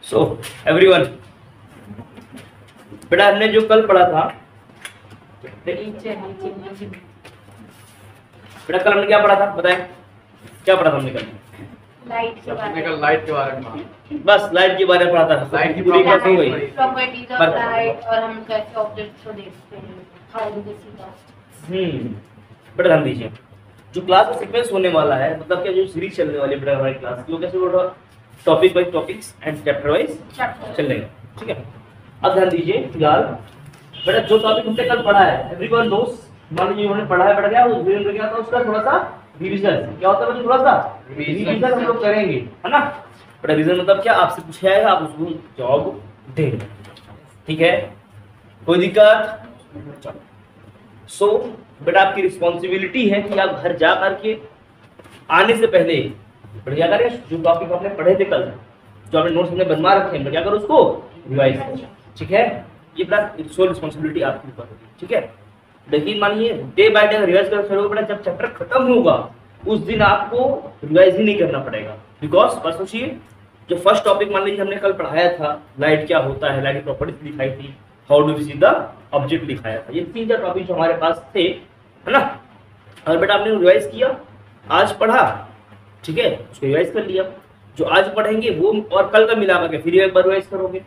So everyone, बेटा हमने जो कल पढ़ा था, बेटा कल हमने क्या पढ़ा था बताएं, क्या पढ़ा था हमने कल? लाइट के बारे में। लाइट के बारे में बस लाइट के बारे में पढ़ा था। लाइट की पूरी क्लास हो गई। प्रॉपर्टीज ऑफ लाइट और हम कैसे ऑब्जेक्ट्स को देखते हैं, how do we see that. बेटा ध्यान दीजिए, जो क्लास में सीक्वेंस होने वाला है, मतलब क्या जो सीरीज चलने वाली है बेटा हमारी क्लास की, वो कैसे होगा? Topic wise topics and chapter wise चलेगा, ठीक है। अब ध्यान दीजिए फिलहाल, बेटा जो टॉपिक हमने कल पढ़ा है, एवरीवन नोस, मान लीजिए उन्होंने पढ़ा है, बेटा क्या उस वीडियो में क्या था उसका थोड़ा सा रिवीजन। क्या होता है बच्चों? थोड़ा सा रिवीजन हम लोग करेंगे, है ना। बेटा रिवीजन मतलब क्या? आपसे पूछा जाएगा, आप उसको जवाब देंगे, ठीक है, कोई दिक्कत? सो बेटा आपकी रिस्पॉन्सिबिलिटी है कि आप घर जा करके आने से पहले बेटा क्या करें, जो टॉपिक आपने पढ़े थे कल, जो आपने नोट्स हमने बनवा रखे हैं, क्या करो उसको रिवाइज करो, ठीक है। ये बेटा सोल रिस्पॉन्सिबिलिटी आपके ऊपर होगी, ठीक है। लेकिन मानिए डे बाय डे रिवाइज कर चलोगे बेटा, जब चैप्टर खत्म होगा उस दिन आपको रिवाइज ही नहीं करना पड़ेगा, बिकॉज बस सोचिए, जो फर्स्ट टॉपिक मान लीजिए हमने कल पढ़ाया था, लाइट क्या होता है, लाइट की प्रॉपर्टीज दिखाई थी, how do we see the object दिखाया था, ये 3-4 टॉपिक जो हमारे पास थे, है ना। और बेटा आपने रिवाइज किया, आज पढ़ा, ठीक है, उसको रिवाइज कर लिया, जो आज पढ़ेंगे वो और कल का मिला के फिर एक बार रिवाइज करोगे,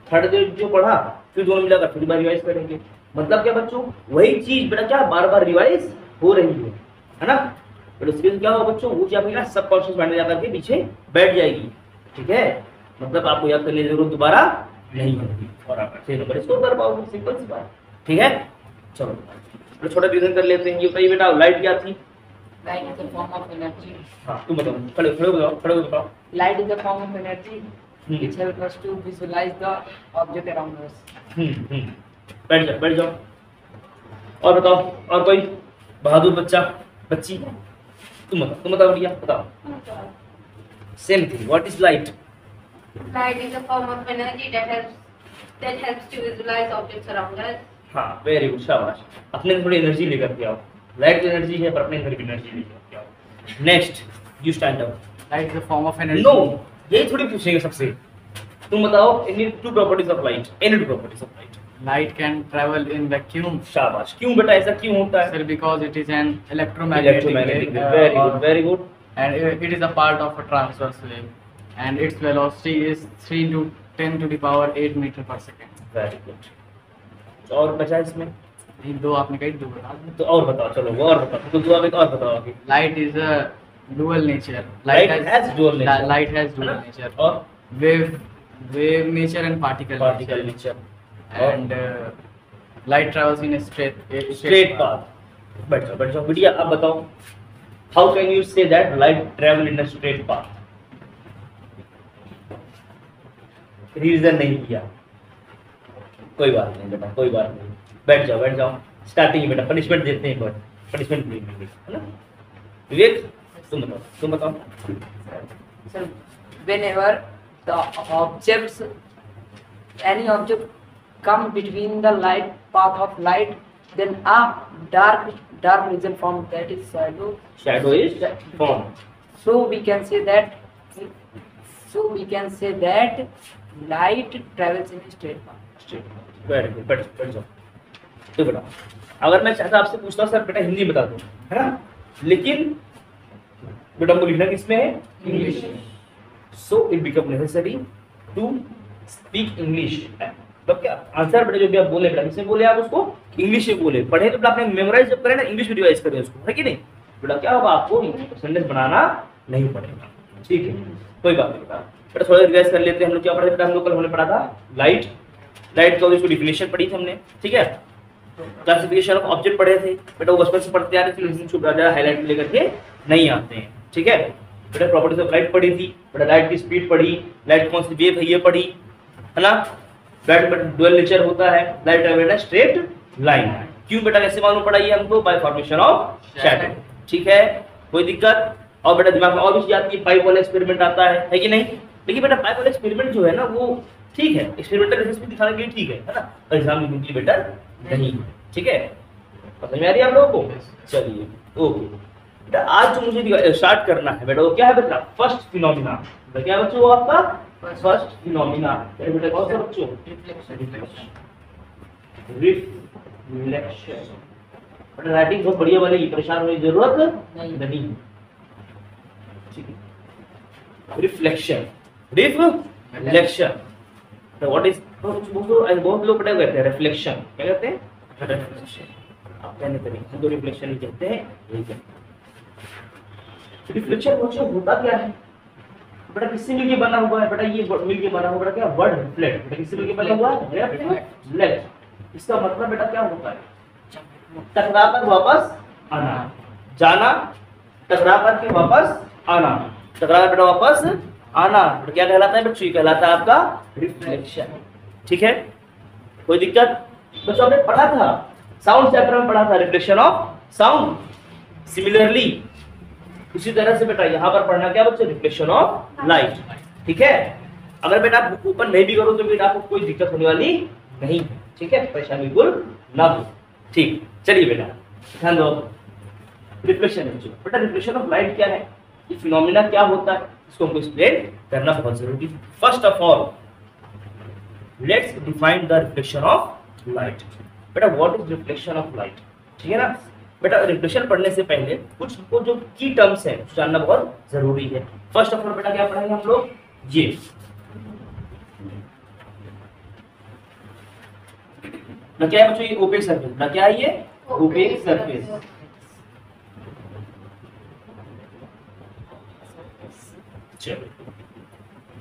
थर्ड डे जो पढ़ा फिर दोनों मिलाकर फिर बार रिवाइज करेंगे। मतलब क्या बच्चों, वही चीज बेटा क्या बार बार रिवाइज हो रही है ना। तो इसके क्या होगा बच्चों, वो क्या आपके सबकॉन्शियस माइंड में जाकर के पीछे बैठ जाएगी, ठीक है। मतलब आपको याद करने की जरूरत दोबारा नहीं होगी और आप अच्छे नंबर इसको कर पाओगे, सिंपल सी बात, ठीक है। चलो तो छोटा रिवीजन कर लेते हैं। ये बताइए बेटा लाइट क्या थी? Light is a form of energy. हाँ तुम बताओ, खड़े खड़े बताओ। Light is a form of energy which helps us to visualize the object around us. बैठ जाओ और बताओ, और कोई बहादुर बच्चा बच्ची, तुम बताओ भैया बताओ। Same thing, what is light? Light is a form of energy that helps to visualize objects around us. हाँ वेरी गुड, शाबाश। अपने थोड़ी एनर्जी लेकर के आओ, लाइट एनर्जी है पर अपने अंदर की एनर्जी लेकर के आओ। Next you stand up. Light is a form of energy. No, यही थोड़ी पूछेंगे सबसे। तुम बताओ any two properties of light, any two properties of light. Light can travel in vacuum. शाबाश। क्यों बेटा ऐसा क्यों होता है? Sir, because it is an electromagnetic wave, very good very good. and it is a part of a transverse wave, and its velocity is 3 into 10 to the power 8 meter per second. Very good. और बचा इसमें? ये दो आपने कही, दो बता दो। तो और बताओ, चलो वो और बताओ, तो दो एक और बताओ आगे। Light is a dual nature. Light has dual nature. Light has dual nature. और Wave nature and particle nature and light travels in a straight path. बैठ जाओ बिटिया, अब बताओ how can you say that light travel in a straight path? Reason नहीं किया, कोई बात नहीं बेटा, कोई बात नहीं, बैठ जाओ। स्टार्टिंग बेटा पनिशमेंट देते हैं, बट पनिशमेंट देंगे, है ना। विवेक तुम बताओ। So whenever the objects, any object come between the light path of light, then a dark region formed, that is shadow. Shadow is formed. So we can say that light travels in a straight path. Very good, बैठ जाओ। तो बेटा अगर मैं चाहता आपसे पूछता sir बेटा हिंदी बता दो, है ना, लेकिन बेटा हमको लिखना किसमें है? English. So it become necessary to speak English. मतलब क्या आंसर बेटा जो भी आप बोले बेटा किसमें बोले, आप उसको इंग्लिश में बोले। पढ़े तो बेटा आपने मेमोराइज जब करें ना, इंग्लिश में रिवाइज करें उसको, है कि नहीं बेटा। क्या होगा, आपको सेंटेंस बनाना नहीं पड़ेगा, ठीक है, कोई बात नहीं बेटा। थोड़ा रिवाइज कर लेते हैं। हम लोग क्या पढ़े बेटा, हम लोग कल हमने पढ़ा था लाइट का उसकी डिफिनेशन पढ़ी थी हमने, ठीक है। क्लासिफिकेशन ऑफ ऑब्जेक्ट पढ़े थे बेटा, वो बचपन से पढ़ते आ रहे थे, लेकिन छुप ज्यादा हाईलाइट लेकर के नहीं आते हैं, ठीक है। बेटा प्रॉपर्टीज ऑफ लाइट पढ़ी थी बेटा, लाइट की स्पीड पढ़ी, लाइट कौन सी वेव है ये पढ़ी, है ना। लाइट डुअल नेचर होता है, लाइट बेटा स्ट्रेट लाइन। क्यों बेटा, कैसे मालूम पड़ा ये हमको? बाय फॉर्मेशन ऑफ शैडो, ठीक है, कोई दिक्कत? और बेटा दिमाग में और भी चीज आती है, पाइप वाला एक्सपेरिमेंट आता है कि नहीं। लेकिन बेटा पाइप वाला एक्सपेरिमेंट जो है ना वो ठीक है, एक्सपेरिमेंटल बेसिस पे दिखाने के लिए ठीक है ना, एग्जाम में बिल्कुल बेटर नहीं है, ठीक है। समझ में आ रही है आप लोगों को? चलिए ओके बेटा, आज जो मुझे स्टार्ट करना है बेटा वो क्या है बेटा, फर्स्ट फिनोमिना। क्या बच्चों वो आपका फर्स्ट फिनोमिना बेटा कौन सा बच्चों? रिफ्लेक्शन। बट राइटिंग बहुत बढ़िया वाली, परेशान होने की जरूरत नहीं। ठीक है, रिफ्लेक्शन, रिफ्लेक्शन। तो व्हाट इज, बहुत लोग पढ़े कहते हैं रिफ्लेक्शन, क्या कहते हैं? रिफ्लेक्शन। आप कहने तरीके हम तो रिफ्लेक्शन ही कहते हैं, यही कहते हैं। रिफ्लेक्शन बच्चों होता क्या है बेटा? किससे मिलके बना हुआ है बेटा? ये मिलके बना हुआ बेटा क्या? Word reflect. बेटा किससे मिलके बना हुआ है? रिफ्लेक्ट। इसका मतलब बेटा क्या होता है? टकरा कर वापस आना, जाना, टकरा करके वापस आना, टकरा कर बेटा वापस आना, बेटा क्या कहलाता है बच्चों? ये कहलाता है आपका रिफ्लेक्शन। ठीक है, कोई दिक्कत? बच्चों आपने पढ़ा था, साउंड चैप्टर में पढ़ा था रिफ्लेक्शन ऑफ साउंड। सिमिलरली उसी तरह से बेटा यहाँ पर पढ़ना क्या बच्चों? Reflection of light. ठीक है, अगर बेटा आप बुक ओपन नहीं भी करो तो बेटा आपको कोई दिक्कत होने वाली नहीं है। ठीक है, परेशानी बिल्कुल ना हो। ठीक, चलिए बेटा ध्यान दो। रिफ्लेक्शन बेटा, रिफ्लेक्शन ऑफ लाइट क्या है? ये फिनोमिना क्या होता है? इसको हमको एक्सप्लेन करना बहुत जरूरी है। First of all let's define the reflection of light. बेटा what is reflection of light? ठीक है ना बेटा, रिफ्लेक्शन पढ़ने से पहले कुछ को जो की टर्म्स है जानना बहुत जरूरी है। फर्स्ट ऑफ ऑल बेटा क्या पढ़ेंगे हम लोग? ये ना क्या है बच्चों? ये ओपेक सरफेस ना क्या है? ये ओपेक सरफेस। चलो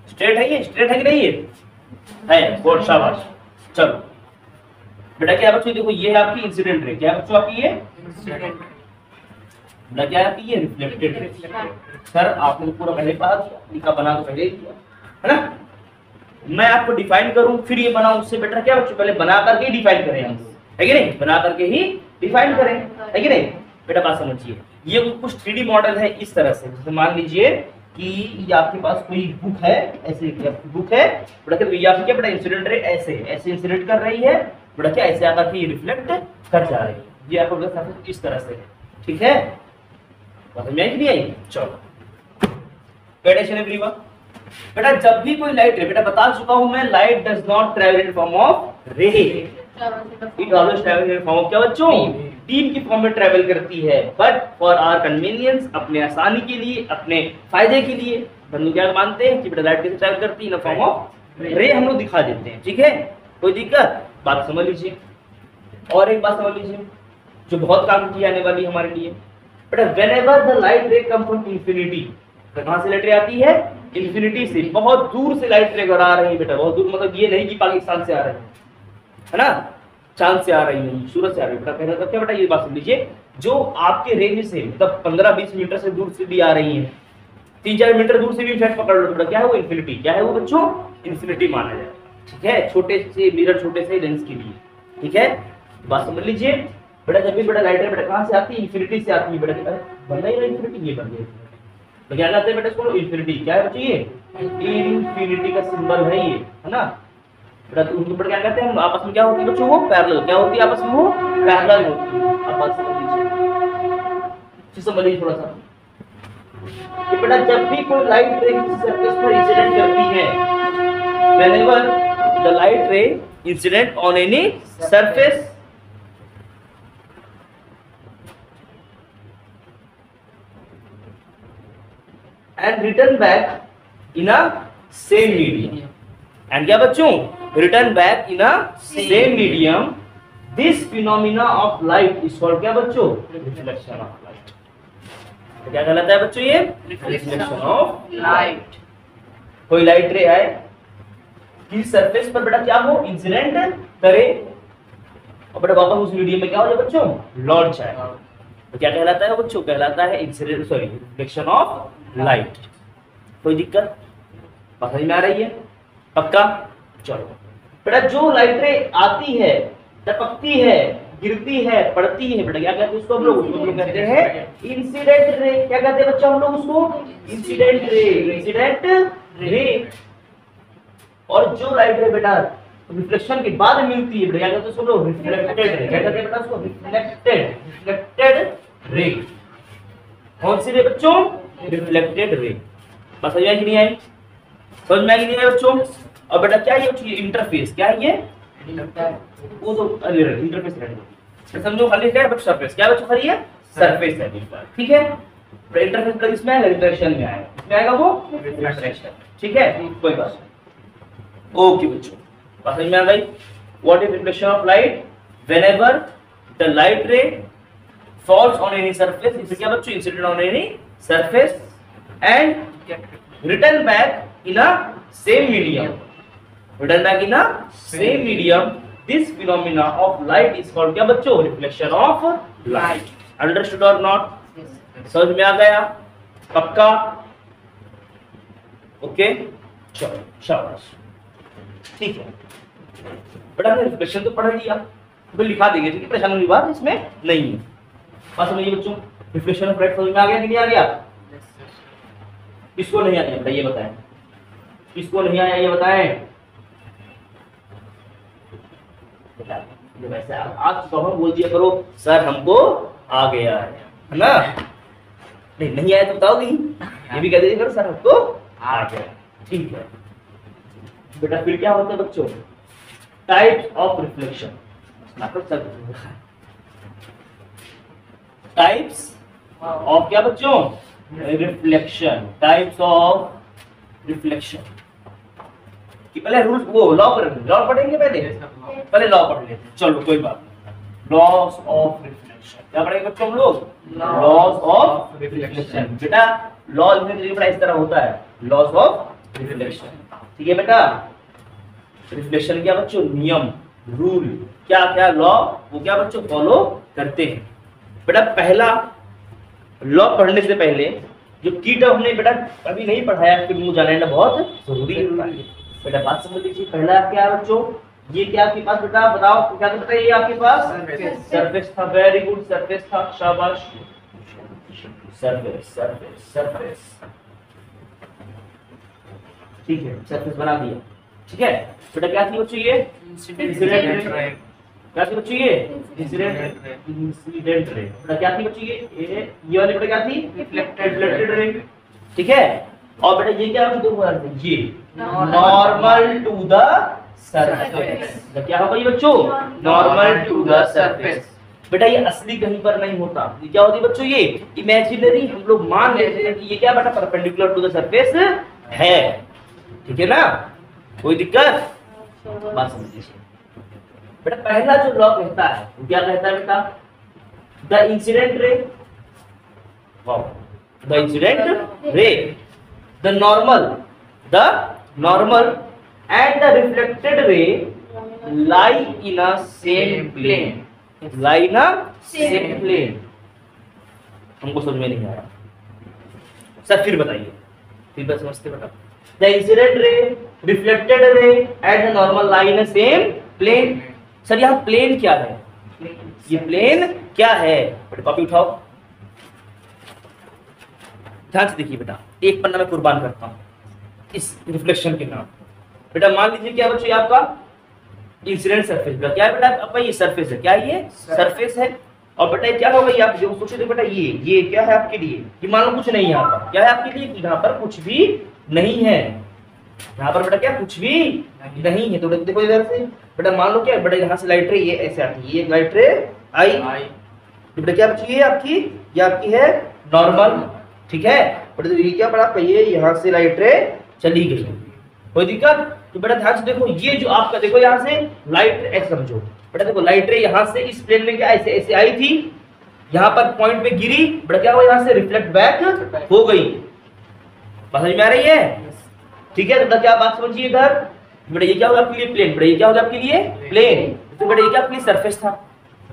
स्ट्रेट है ये? स्ट्रेट है कि नहीं? ये है, बहुत शाबाश। चलो बेटा क्या बच्चों? देखो ये है आपकी इंसिडेंट रे। क्या बच्चों आपकी? ये बेटा क्या है आपकी? ये रिफ्लेक्टेड रे। सर आपने तो पूरा पहले पढ़ा था, लिखा बना तो पहले ही किया है ना। मैं आपको डिफाइन करूं फिर ये बनाऊं, उससे बेटर क्या बच्चों? पहले बना करके ही डिफाइन करें हम, है कि नहीं? बना करके ही डिफाइन करें, है कि नहीं? बेटा बात समझिए, ये कुछ 3D मॉडल है इस तरह से। जैसे मान लीजिए कि ये आपके पास कोई बुक है, ऐसे बुक है बेटा, ये आपकी क्या बेटा इंसिडेंट रे ऐसे ऐसे इंसिडेंट कर रही है बेटा, क्या ऐसे आकर के रिफ्लेक्ट कर जा रही है। ये आपको बेटा इस तरह से, ठीक है? समझ में आई कि नहीं आई? चलो पेडिशन एवरीवन। बेटा जब भी कोई लाइट रे, बेटा बता चुका हूं मैं, light does not travel in form of रे, it always travel in form of क्या बच्चों? बीम की फॉर्म में ट्रैवल करती है। बट फॉर आवर कन्वीनियंस, अपने आसानी के लिए, अपने फायदे के लिए बंधु क्या मानते हैं कि बेटा लाइट कैसे ट्रैवल करती है? इन फॉर्म ऑफ रे हम लोग दिखा देते हैं। ठीक है, कोई दिक्कत? बात समझ लीजिए। और एक बात समझ लीजिए जो बहुत काम की आने वाली हमारे लिए बेटा, व्हेनेवर द लाइट रे कम फ्रॉम इंफिनिटी, कहां से लाइट रे आती है? इंफिनिटी से। बहुत दूर से लाइट रे आ रही है बेटा, बहुत दूर मतलब ये नहीं कि पाकिस्तान से आ रही है ना, चांद से आ रही है, सूरज से आ रही है। बेटा कहना मतलब क्या बेटा? ये बात सुन लीजिए, जो आपके रेंज से मतलब 15-20 मीटर से दूर से भी आ रही है, 3-4 मीटर दूर से भी इफेक्ट पकड़ लो बेटा, क्या है वो? इंफिनिटी। क्या है वो बच्चों? इंफिनिटी माना जाए। ठीक है, छोटे से मिरर, छोटे से लेंस के लिए। ठीक है, बात समझ लीजिए बेटा। जब भी बेटा लाइट रे बेटा कहां से आती है? इंफिनिटी से आती है बेटा। बन गई इंफिनिटी, ये बन गई। तो क्या कहते हैं बेटा इसको? इंफिनिटी। क्या है बच्चों? ये इंफिनिटी का सिंबल है ये, है ना बेटा। तो उनको क्या कहते हैं हम आपस में? क्या होती है बच्चों? वो पैरेलल। क्या होती है आपस में? वो पैरेलल होती है। आप बात समझ लीजिए, समझ लीजिए थोड़ा सा कि बेटा जब भी कोई लाइट रे किसी सरफेस पर इंसिडेंट करती है, whenever the light ray incident on any surface, and return back in a same medium, and क्या बच्चों? return back in a same medium, this phenomena of light is called क्या बच्चों? reflection of light। तो क्या कहलाता है बच्चों? ये reflection of light। कोई लाइट रे आए किसी सरफेस पर बेटा, क्या हो? इंसिडेंट करे और बेटा वापस उस मीडियम में क्या हो जाए बच्चों? लॉन्च आए। तो क्या कहलाता है बच्चों? कहलाता है incident, sorry reflection of light. कोई दिक्कत? बात समझ में आ रही है? पक्का? चलो बेटा जो लाइट रे आती है, टपकती है, गिरती है, पड़ती है बेटा, क्या कहते हैं उसको हम लोग? उसको लोग कहते हैं इंसिडेंट रे। क्या कहते हैं बच्चा हम लोग उसको? Incident ray, incident ray. और जो लाइट रे बेटा रिफ्लेक्शन के बाद मिलती है बेटा, क्या कहते हैं उसको लोग? Reflected ray. क्या कहते हैं बेटा उसको? Reflected ray. कौन सी रे बच्चों? Reflected ray. बस समझ आई कि नहीं आई? समझ में आ गई बच्चों? और बेटा क्या ये इंटरफेस, क्या है ये? वो तो इंटरफेस है, समझो खाली क्या है बच्चों? सरफेस। क्या बच्चों खाली है? सरफेस है बिल्कुल, ठीक है। इंटरफेस का इसमें आएगा, रिफ्लेक्शन में आएगा, इसमें आएगा वो रिफ्लेक्शन, ठीक है, कोई बात नहीं। ओके बच्चों, बात समझ में आ गई? What is reflection of light? Whenever the light रे falls on any surface, इसमें क्या बच्चों? Incident on any surface and return back in a same medium, return back in a same medium, this phenomena of light is called क्या बच्चों? reflection of light. Understood or not? समझ में आ गया? पक्का? Okay, चलो शाबाश, ठीक है बेटा। हमने रिफ्लेक्शन तो पढ़ लिया, तो लिखा देंगे, ठीक है, परेशानी की बात इसमें नहीं है। बात समझिए बच्चों, रिफ्लेक्शन ऑफ लाइट समझ में आ गया कि नहीं आ गया? किसको नहीं आया ये बताएं, किसको नहीं आया ये बताएं? वैसे आप तो हम बोल दिया करो सर हमको आ गया है ना? नहीं आया तो बताओगे ही, ये भी कह दीजिए करो सर हमको आ गया, ठीक है बेटा। फिर क्या होता है बच्चों? Types of reflection. Types of क्या बच्चों? रिफ्लेक्शन, टाइप्स ऑफ रिफ्लेक्शन कि पहले रूल्स वो लॉ पढ़ेंगे, पहले लॉ पढ़ लेते हैं, चलो कोई बात नहीं। लॉस ऑफ रिफ्लेक्शन क्या पढ़ेंगे बच्चों हम लोग? Loss of reflection. बेटा लॉ लिखने के लिए इस तरह होता है, लॉस ऑफ रिफ्लेक्शन, ठीक है बेटा। रिफ्लेक्शन क्या बच्चों? नियम, रूल, क्या क्या लॉ वो क्या बच्चों फॉलो करते हैं। बेटा पहला लॉ पढ़ने से पहले जो की टर्म हमने बेटा अभी नहीं पढ़ाया, फिर मुझे जानना बहुत जरूरी है बेटा। बात समझ लीजिए, पहला क्या है बच्चों? ये क्या आपके पास बेटा बताओ, क्या था ये आपके पास? सरफेस था, वेरी गुड, सरफेस था, शाबाश। सरफेस सरफेस सरफेस, ठीक है, सरफेस बना दिया, ठीक है बेटा। क्या थी बच्चों ये? Incident ray. क्या थी बच्चों ये? Incident ray. बेटा क्या थी बच्चों ये वाली बेटा क्या थी? रिफ्लेक्टेड रे, ठीक है। और बेटा ये क्या बच्चों? ये नॉर्मल टू द सरफेस। क्या होगा ये बच्चों? Normal to the surface. बेटा ये असली कहीं पर नहीं होता, ये क्या होती है बच्चों? ये इमेजिनरी हम लोग मान लेते हैं कि ये क्या बेटा परपेंडिकुलर टू द सरफेस है, ठीक है ना? कोई दिक्कत? बात समझ लीजिए बेटा। पहला जो लॉ कहता है वो क्या कहता है बेटा? The incident ray, the incident ray, the normal and the reflected ray lie in a same plane, lie in a same plane. हमको समझ में नहीं आया सर, फिर बताइए, फिर बस समझते बेटा। The incident ray, reflected ray and the normal lie in a same plane. Sir यहाँ प्लेन क्या है? ये प्लेन क्या है? कॉपी उठाओ, ध्यान से देखिए बेटा, एक पन्ना में कुर्बान करता हूं इस रिफ्लेक्शन के नाम। बेटा मान लीजिए क्या बच्चों आपका इंसिडेंट सरफेस, क्या है बेटा आपका? ये सरफेस है, क्या है ये? सरफेस है। और बेटा क्या होगा ये? आप जो सोचे थे बेटा ये क्या है आपके लिए? ये मान लो कुछ नहीं है यहाँ पर, क्या है आपके लिए? यहाँ पर कुछ भी नहीं है, यहाँ पर बेटा क्या कुछ भी नहीं है। तो देखो इधर से बेटा मान लो क्या बेटा यहाँ से लाइट रे ये ऐसे आती है, ये लाइट रे आई, तो बेटा क्या बची है आपकी? ये आपकी है नॉर्मल, ठीक है बेटा। तो ये क्या बेटा आपका? ये यहाँ से लाइट रे चली गई, कोई दिक्कत? तो बेटा ध्यान से देखो, ये जो आपका देखो यहाँ से लाइट ऐसे समझो बेटा, देखो लाइट रे यहाँ से इस प्लेन में क्या ऐसे ऐसे आई थी, यहाँ पर पॉइंट पे गिरी, बेटा क्या हुआ? यहाँ से रिफ्लेक्ट बैक हो गई। बात समझ में आ रही है? ठीक है, तो क्या बात समझिए इधर बेटा। ये क्या होगा आपके लिए? प्लेन। बेटा ये क्या होगा आपके लिए? प्लेन। तो बेटा ये क्या आपके लिए? सरफेस था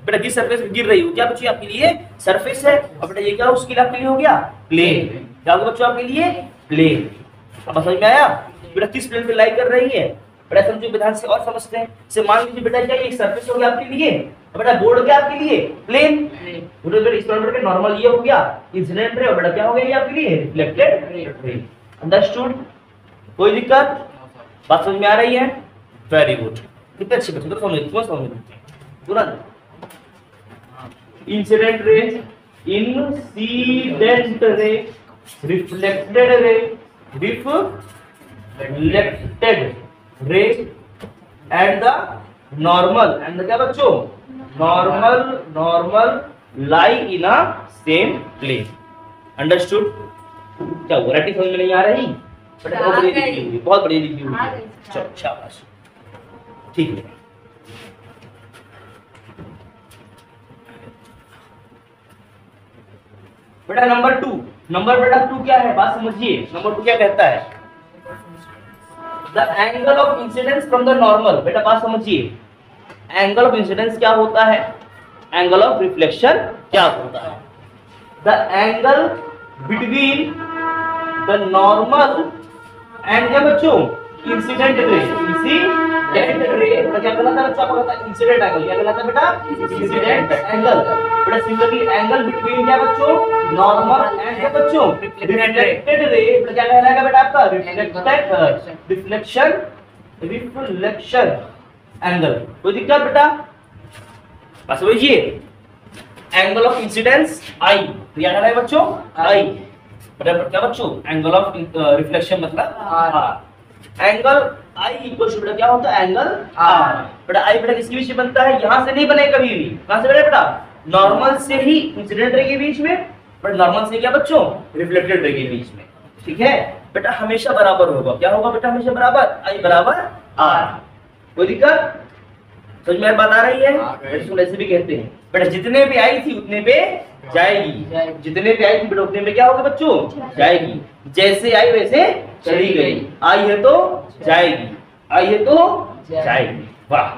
बेटा, जिस सरफेस पे गिर रही हो क्या बच्चों आपके लिए? सरफेस है। और बेटा ये क्या उसके लिए आपके लिए हो गया? प्लेन। क्या होगा बच्चों आपके लिए? प्लेन। अब समझ में आया बेटा किस प्लेन पे लाई कर रही है? बेटा समझो, विधान से और समझते हैं। से मान लीजिए बेटा क्या ये सरफेस हो गया आपके लिए, और बेटा बोर्ड क्या आपके लिए? प्लेन। बेटा इस नंबर के नॉर्मल ये हो गया इंसिडेंट रे, और बेटा क्या हो गया ये आपके लिए? Reflected ray. अंडरस्टूड? कोई दिक्कत? बात समझ में आ रही है? वेरी गुड, कितने अच्छे बच्चे, तो समझ पूरा। Incident ray, incident ray, reflected रे, reflected ray and the normal and क्या बच्चों, normal lie in a same plane. Understood? क्या वैरायटी समझ में नहीं आ रही? बेटा बहुत बड़ी लिखी हुई, बहुत बड़ी लिखी हुई है। चलो शाबाश, ठीक है। बेटा नंबर 2, बेटा 2 क्या है, बात समझिए। नंबर 2 क्या कहता है? The angle of incidence from the normal. बेटा बात समझिए, एंगल ऑफ इंसिडेंस क्या होता है, एंगल ऑफ रिफ्लेक्शन क्या होता है? The angle between the normal and क्या बच्चों, इंसिडेंट रे। इंसिडेंट रे क्या कहलाता है बच्चों, आपको पता है इंसिडेंट एंगल क्या कहलाता है बेटा, इंसिडेंट एंगल। बेटा सिमिलरली एंगल बिटवीन क्या बच्चों, नॉर्मल एंड क्या बच्चों, रिफ्लेक्टेड रे। बेटा क्या कहलाएगा बेटा आपका, रिफ्लेक्शन एंगल। कोई दिक्कत बेटा? बस समझिए, एंगल ऑफ इंसिडेंस आई, तो क्या कहलाएगा बच्चों, आई। बेटा क्या बच्चों, एंगल ऑफ रिफ्लेक्शन मतलब r. Angle i equal to बेटा क्या होता है, एंगल आर। बेटा आई बेटा किसके बीच में बनता है, यहां से नहीं बनेगा कभी भी। कहां से बनेगा बेटा, नॉर्मल से ही इंसिडेंट रे के बीच में, बट नॉर्मल से क्या बच्चों, रिफ्लेक्टेड रे के बीच में। ठीक है बेटा, हमेशा बराबर होगा। क्या होगा बेटा, हमेशा बराबर, आई बराबर आर। कोई दिक्कत? समझ में बात आ रही है? ऐसे भी कहते हैं बेटा, जितने भी आई थी उतने पे जाएगी, जितने पे आई थी बेटा उतने पे क्या होगा बच्चों, जाएगी। जैसे आई वैसे चली गई, आई है तो जाएगी, आई है तो जाएगी। वाह,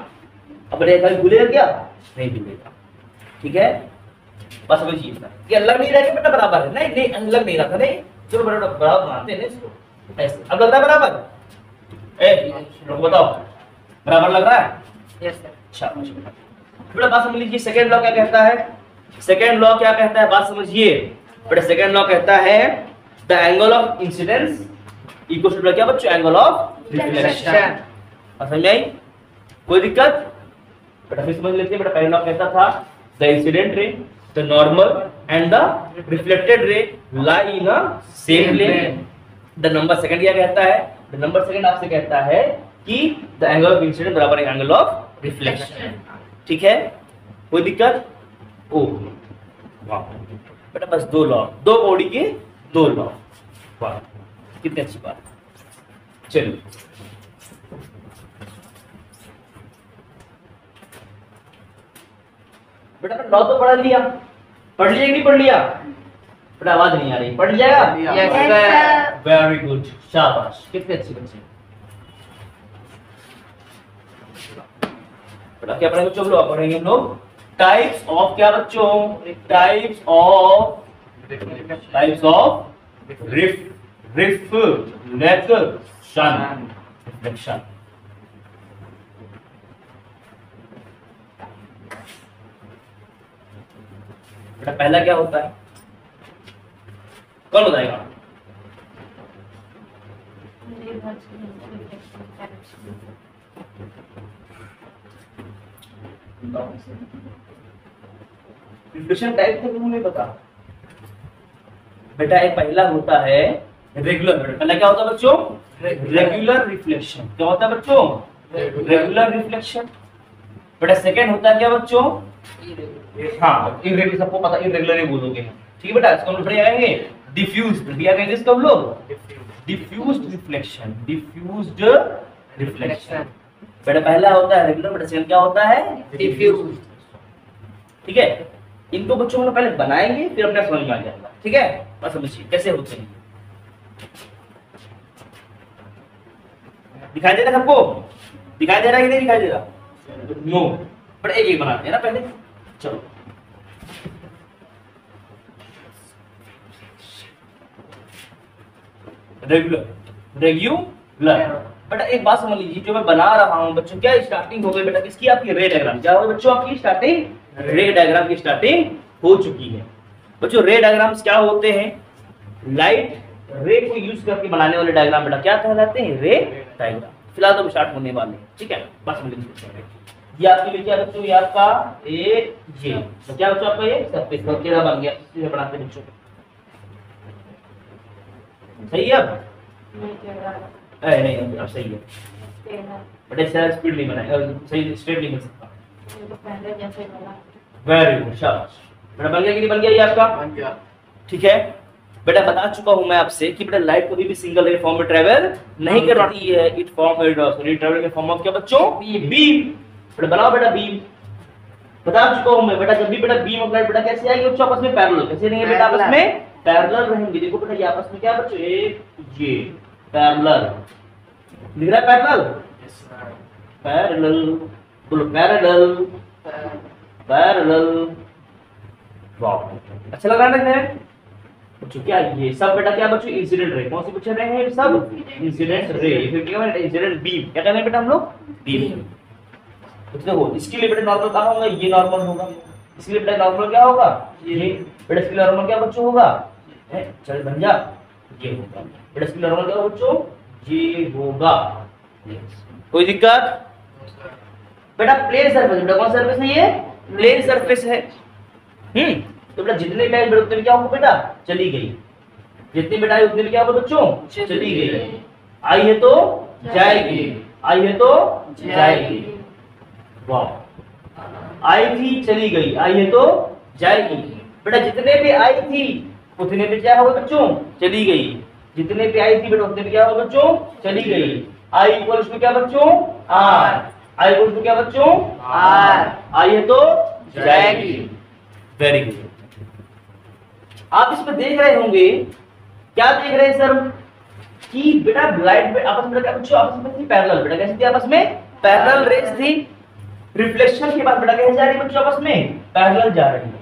अब रेखा भूलेगा क्या, नहीं भूलेगा। ठीक है, बस समझिए ये अलग नहीं रहेगा बेटा, बराबर है। नहीं अलग नहीं रखा, नहीं चलो बेटा बराबर मानते हैं इसको ऐसे। अब लग रहा है बराबर? बताओ बराबर लग रहा है? Yes sir. शाबाश बेटा। बात समझ लीजिए, सेकंड लॉ क्या कहता है, सेकंड लॉ क्या कहता है, बात समझिए बेटा। सेकंड लॉ कहता है the angle of incidence equal to क्या बच्चों, एंगल ऑफ रिफ्लेक्शन। समझ में आई? कोई दिक्कत? बेटा फिर समझ लेते हैं। बेटा पहला लॉ कहता था the incident ray, the normal and the reflected ray lie in a same plane. The number second क्या कहता है, द नंबर सेकंड आपसे कहता है कि द एंगल ऑफ इंसिडेंट बराबर है एंगल ऑफ रिफ्लेक्शन। ठीक है, कोई दिक्कत? ओ वाह बेटा, बस 2 लॉ, 2 बॉडी के 2 लॉ। वाह कितनी अच्छी बात। चलिए बेटा लॉ तो पढ़ लिया, पढ़ लिया कि नहीं पढ़ लिया? बेटा आवाज नहीं आ रही, पढ़ जाएगा? Yes sir. वेरी गुड, शाबाश, कितने अच्छे बच्चे। बेटा क्या पढ़ेंगे बच्चों, लोग पढ़ेंगे हम लोग टाइप्स ऑफ क्या बच्चों, टाइप्स ऑफ रिफ्लेक्शन। बेटा पहला क्या होता है, कौन बताएगा? रिफ्लेक्शन टाइप तो मुझे नहीं पता बेटा। एक पहला होता है रेगुलर। पहला क्या होता है बच्चों, रेगुलर रिफ्लेक्शन। क्या होता है बच्चों, रेगुलर रिफ्लेक्शन। बेटा सेकंड होता है क्या बच्चों, हाँ इरेगुलर, सबको पता इरेगुलर ही बोलोगे। ठीक है बेटा, इसको हम लोग आएंगे डिफ्यूज्ड, दिया कहेंगे इसको हम लोग डिफ्यूज्ड रिफ्लेक्शन। डिफ्यूज्ड रिफ्लेक्शन बेटा पहला होता है रेगुलर, बेटा सेकंड क्या होता है डिफ्यूज्ड। ठीक है, इनको बच्चों हम लोग पहले बनाएंगे फिर अपने समझ में आ जाएगा। ठीक है, बस समझिए कैसे होते हैं। दिखाई दे रहा है सबको, दिखाई दे रहा है कि नहीं दिखाई दे रहा? नो, बट एक एक बनाते हैं ना पहले। चलो रेगुलर बेटा एक बात समझ लीजिए, जो मैं बना रहा हूं बच्चों, क्या स्टार्टिंग हो गई बेटा किसकी, आपकी रे डायग्राम। क्या हो बच्चों, आपकी स्टार्टिंग रे डायग्राम की स्टार्टिंग हो चुकी है। बच्चों रे डायग्राम्स क्या होते हैं, लाइट रे को यूज करके बनाने वाले डायग्राम बेटा क्या कहलाते हैं, रे डायग्राम। फिलहाल तो स्टार्ट होने वाले हैं। ठीक है, बस समझ लीजिए ये आपके लिए क्या बच्चों, ये आपका ए जे, तो क्या बच्चों आपका ये सरफेस का बन गया, इसे बनाते हैं बच्चों। सही है, अब नहीं अब सही है, बट ऐसा स्पीड नहीं बनाएगा, सही स्ट्रेट नहीं बन सकता। वेरी गुड, शाबाश बेटा। बन गया कि नहीं बन गया ये आपका? बन गया। ठीक है बेटा, बता चुका हूं मैं आपसे कि बेटा लाइट कभी भी सिंगल रे फॉर्म में ट्रैवल नहीं करती है। It travel in form of क्या बच्चों? बीम। बेटा बनाओ बेटा बीम, बता चुका हूं मैं बेटा। जब भी बेटा बीम ऑफ लाइट बेटा कैसे आएगी बच्चों? आपस में पैरेलल। कैसे रहेंगे बेटा? आपस में पैरेलल रहेंगे। देखो बेटा ये आपस में क्या बच्चों? एक ये पैरेलल दिख रहा है, पैरेलल पैरेलल, बोलो पैरेलल पैरेलल। वाह अच्छा लग रहा है ना बच्चों? क्या ये सब बेटा क्या बच्चों? Incident ray. कौन सी बच्चे रहे हैं सब? Incident ray. फिर क्या बेटा? Incident beam. क्या कहते हैं बेटा हम लोग? बीम। देखो इसके लिए बेटा नॉर्मल कहाँ होगा? ये नॉर्मल होगा। इसके लिए बेटा नॉर्मल क्या होगा? ये। बेटा इसके लिए नॉर्मल क्या बच्चों होगा? चल बन जा, ये होगा। बेटा इसके लिए नॉर्मल क्या होगा बच्चों? ये होगा। कोई दिक्कत? बेटा प्लेन सरफेस। बेटा कौन सरफेस है ये? प्लेन सरफेस है। तो बेटा जितने टाइम बेटा उतने में क्या होगा बेटा? चली गई। जितनी बेटा आई उतने में क्या होगा बच्चों? चली गई। आई है तो जाएगी, आई है तो जाएगी। वाह, आई थी चली गई, आई है तो जाएगी। बेटा जितने भी आई थी उतने में क्या होगा बच्चों? चली गई। जितने भी आई थी बेटा उतने में क्या होगा बच्चों? चली गई। आई इक्वल्स टू क्या बच्चों? आर। आई इक्वल्स टू क्या बच्चों? आर। आई है तो जाएगी। Very good. आप इसमें देख रहे होंगे, क्या देख रहे हैं सर? कि बेटा लाइट में आपस में क्या बच्चों? आपस में थी पैरेलल। बेटा कैसी थी आपस में? पैरेलल रेज थी। रिफ्लेक्शन के बाद बेटा कैसे जा रही है बच्चों? आपस में पैरेलल जा रही है।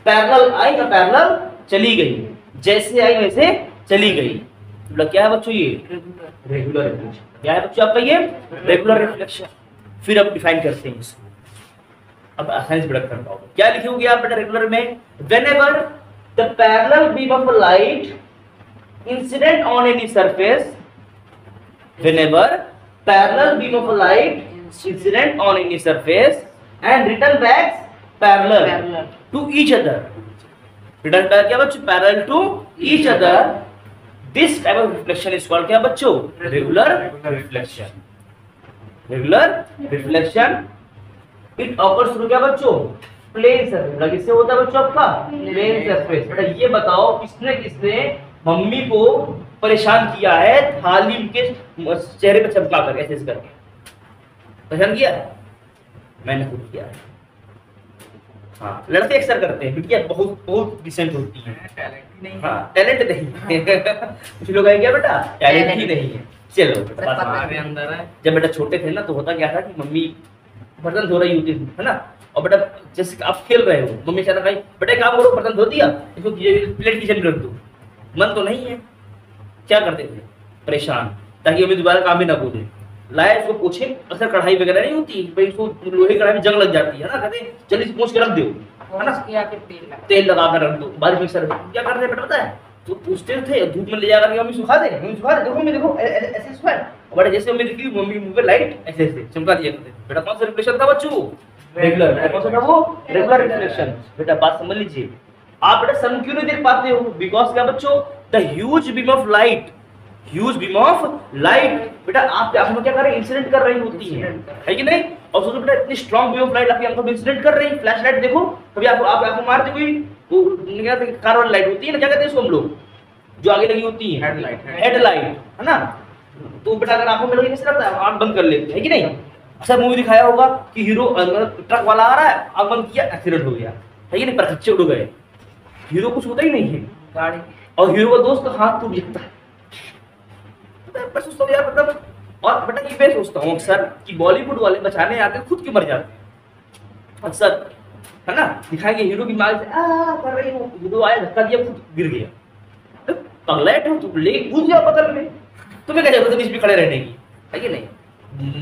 पैरेलल आई और पैरेलल चली गई। जैसे आई वैसे चली गई। बेटा क्या है बच्चों? ये रेगुलर रिफ्लेक्शन। क्या है बच्चों आपका? ये रेगुलर रिफ्लेक्शन। फिर अब डिफाइन करते हैं इसको। अब आसानी से बेटा कर पाओगे। क्या लिखोगे आप बेटा रेगुलर में? Whenever the parallel beam of light incident on any surface, whenever parallel beam of light incident on any surface and return back parallel to each other. Return back क्या बच्चों? Parallel to each other. This type of reflection is called क्या बच्चों? Regular reflection. Regular reflection. It occurs through क्या बच्चों? Plane surface. किससे होता है बच्चों आपका? Plane surface. बेटा ये बताओ किसने किसने मम्मी को परेशान किया है थाली के चेहरे पे चमका कर ऐसे करके? परेशान किया? मैंने खुद किया है। हाँ लड़के अक्सर करते हैं क्योंकि बहुत बहुत डिसेंट होती है। टैलेंट नहीं है। कुछ लोग हैं क्या बेटा? टैलेंट ही नहीं है। चलो बेटा हमारे अंदर है। जब बेटा छोटे थे ना तो होता क्या था कि मम्मी बर्तन धो रही होती थी, है ना? और बेटा जैसे आप खेल रहे हो, मम्मी कहता भाई बेटा काम करो, बर्तन धो दिया, इसको प्लेट किचन में रख दो। मन तो नहीं है, क्या करते थे? परेशान, ताकि हमें दोबारा काम भी ना बोले। लाए इसको पूछे, अक्सर कढ़ाई वगैरह नहीं होती भाई, इसको लोहे कढ़ाई में जंग लग जाती है ना, कहते चलिए इसको पूछ के रख दो, है ना? तेल लगा कर रख दो, बारिश मिक्सर में। क्या करते बेटा पता है? तो पूछते थे धूप में ले जाकर मम्मी सुखा दे, मम्मी सुखा दे, देखो मम्मी देखो ऐसे सुखा। बेटा जैसे मम्मी देखी मम्मी मुंह पे लाइट ऐसे ऐसे चमका दिया करते। बेटा कौन सा रिफ्लेक्शन था बच्चों? रेगुलर। कौन सा था वो? Regular reflection. बेटा बात समझ लीजिए। आप बेटा सन क्यों नहीं देख पाते हो? बिकॉज क्या बच्चों? The huge beam of light, huge beam of light बेटा आपके आंखों में क्या कर रही है? इंसिडेंट कर रही होती है कि नहीं? और सोचो बेटा इतनी स्ट्रॉन्ग बीम ऑफ लाइट आपकी आंखों में इंसिडेंट कर रही है। फ्लैश लाइट देखो, कभी आपको आप आंखों मारते कोई वो क्या कहते हैं, कार वाली लाइट होती है ना, क्या कहते हैं इसको हम लोग, जो आगे लगी होती है हेडलाइट, है ना? तो बेटा अगर आंखों में लगी कैसे रहता है? आंख बंद कर लेते हैं, है कि नहीं? अच्छा मूवी दिखाया होगा कि हीरो ट्रक वाला आ रहा है, आंख बंद किया, एक्सीडेंट हो गया, है कि नहीं? पर खच्चे उड़ गए, हीरो कुछ होता ही नहीं है गाड़ी, और हीरो का दोस्त का हाथ टूट जाता है। मैं सोचता हूँ यार मतलब, और बेटा ये मैं सोचता हूँ अक्सर कि बॉलीवुड वाले बचाने आते हैं खुद क्यों मर जाते हैं अक्सर, है ना? दिखाएंगे हीरो की माल से कर रही हूँ, हीरो आया धक्का दिया खुद गिर गया, तो पगलेट हो तुम, ले कूद जाओ बदल में, तुम्हें क्या जरूरत है बीच में खड़े रहने की, है कि नहीं?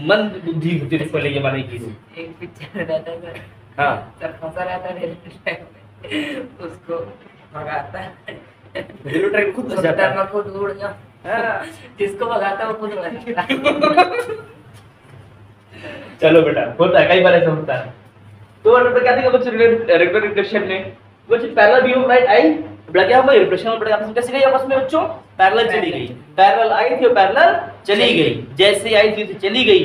मन बुद्धि होती है इसको लेके माने की। एक पिक्चर रहता है हाँ सर, फंसा रहता है उसको भगाता है, रेलवे ट्रैक खुद फंस जाता है, मैं खुद उड़ गया, जिसको भगाता है वो खुद उड़ जाता है। चलो बेटा होता है, कई बार ऐसा होता है। तो बेटा क्या देखा बच्चे रेगुलर रिफ्लेक्शन में बच्चे पैरेलल बीम ऑफ लाइट आई, बेटा क्या हुआ? रिफ्लेक्शन बेटा आपस में कैसे गई? आपस में बच्चों पैरेलल चली गई। पैरेलल आई थी और पैरेलल चली गई, जैसे आई थी चली गई।